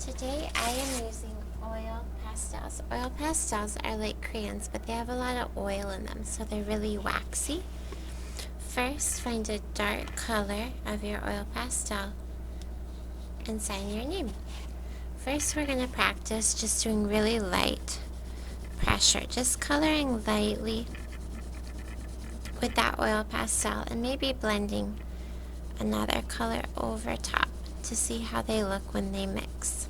Today I am using oil pastels. Oil pastels are like crayons, but they have a lot of oil in them, so they're really waxy. First, find a dark color of your oil pastel and sign your name. First, we're going to practice just doing really light pressure, just coloring lightly with that oil pastel and maybe blending another color over top to see how they look when they mix.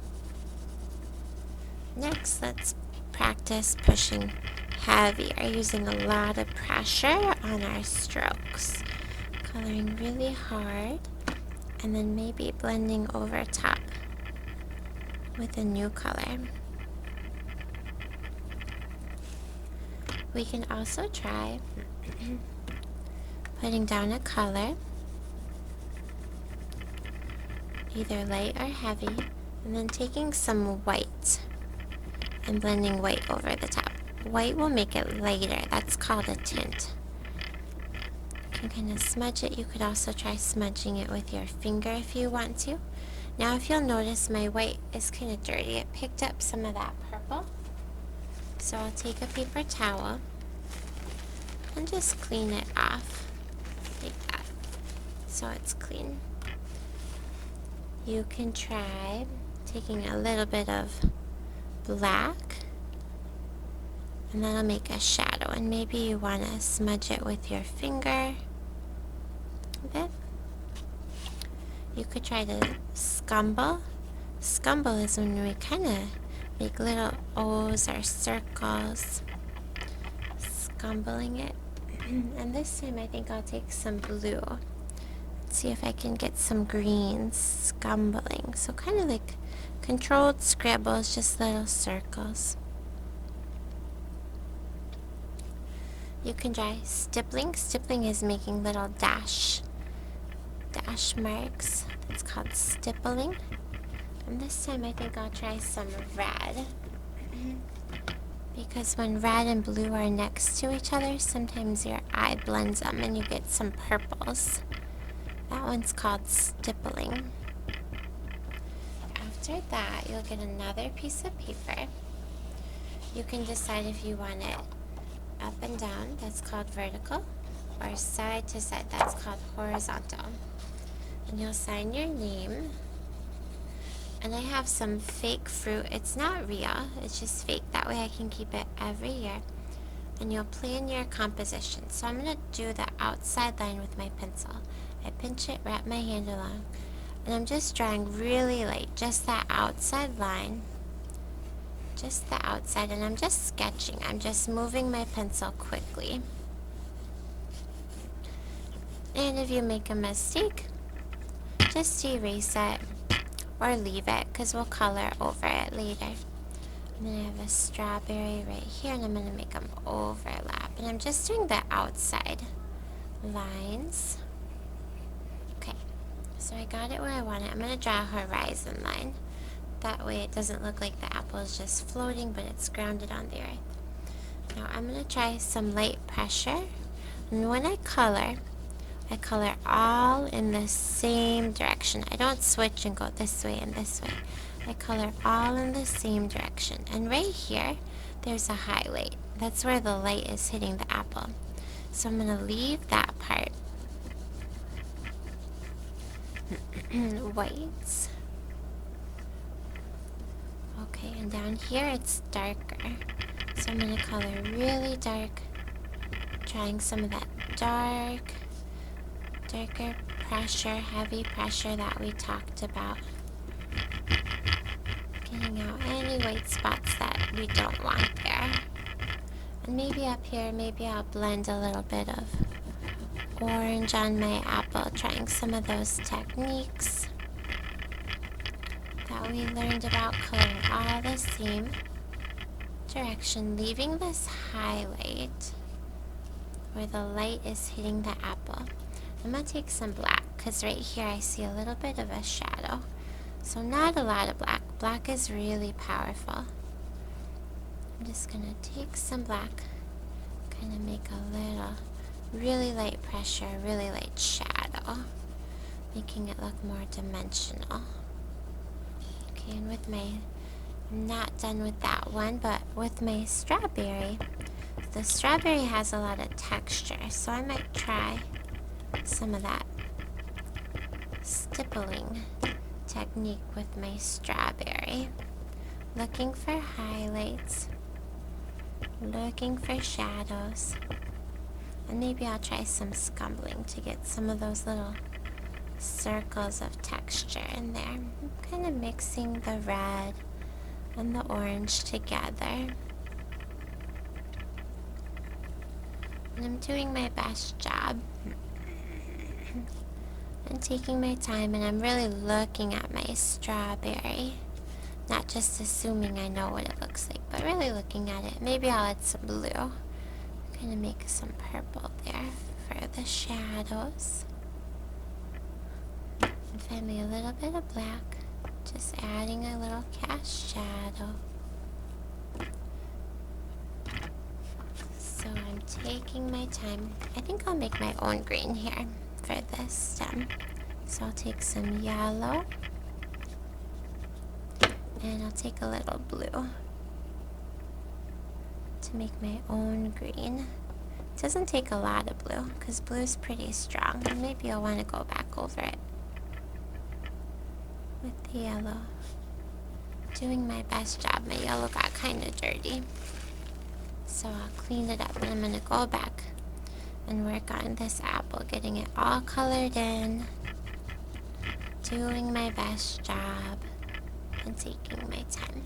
Next, let's practice pushing heavier, using a lot of pressure on our strokes. Coloring really hard, and then maybe blending over top with a new color. We can also try putting down a color, either light or heavy, and then taking some white and blending white over the top. White will make it lighter. That's called a tint. You can kind of smudge it. You could also try smudging it with your finger if you want to. Now if you'll notice, my white is kind of dirty. It picked up some of that purple. So I'll take a paper towel and just clean it off like that, so it's clean. You can try taking a little bit of black, and that'll make a shadow, and maybe you want to smudge it with your finger a bit. You could try to scumble. Scumble is when we kind of make little O's or circles, scumbling it. And this time I think I'll take some blue. Let's see if I can get some greens scumbling. So kind of like controlled scribbles, just little circles. You can try stippling. Stippling is making little dash marks. It's called stippling. And this time I think I'll try some red. Because when red and blue are next to each other, sometimes your eye blends them and you get some purples. That one's called stippling. After that, you'll get another piece of paper. You can decide if you want it up and down, that's called vertical, or side to side, that's called horizontal. And you'll sign your name. And I have some fake fruit. It's not real, it's just fake. That way I can keep it every year. And you'll plan your composition. So I'm going to do the outside line with my pencil. I pinch it, wrap my hand along, and I'm just drawing really light, just that outside line. Just the outside, and I'm just sketching. I'm just moving my pencil quickly. And if you make a mistake, just erase it or leave it, because we'll color over it later. I'm going to have a strawberry right here, and I'm going to make them overlap. And I'm just doing the outside lines. Okay, so I got it where I want it. I'm going to draw a horizon line. That way it doesn't look like the apple is just floating, but it's grounded on the earth. Now I'm going to try some light pressure. And when I color all in the same direction. I don't switch and go this way and this way. I color all in the same direction. And right here, there's a highlight. That's where the light is hitting the apple. So I'm going to leave that part white. Okay, and down here it's darker. So I'm going to color really dark, trying some of that darker pressure, heavy pressure that we talked about. Getting out any white spots that we don't want there. And maybe up here, maybe I'll blend a little bit of orange on my apple, trying some of those techniques that we learned about, coloring all the same direction, leaving this highlight where the light is hitting the apple. I'm going to take some black, because right here I see a little bit of a shadow. So not a lot of black. Black is really powerful. I'm just going to take some black, kind of make a little, really light pressure, really light shadow, making it look more dimensional. Okay, and with my, I'm not done with that one, but with my strawberry, the strawberry has a lot of texture, so I might try some of that stippling technique with my strawberry. Looking for highlights, looking for shadows, and maybe I'll try some scumbling to get some of those little circles of texture in there. I'm kind of mixing the red and the orange together. And I'm doing my best job. I'm taking my time and I'm really looking at my strawberry. Not just assuming I know what it looks like, but really looking at it. Maybe I'll add some blue. Kind of make some purple there for the shadows. And finally a little bit of black. Just adding a little cast shadow. So I'm taking my time. I think I'll make my own green here for this stem. So I'll take some yellow. And I'll take a little blue to make my own green. It doesn't take a lot of blue because blue is pretty strong. And maybe I'll want to go back over it with the yellow. Doing my best job. My yellow got kind of dirty. So I'll clean it up and I'm going to go back and work on this apple, getting it all colored in, doing my best job, and taking my time.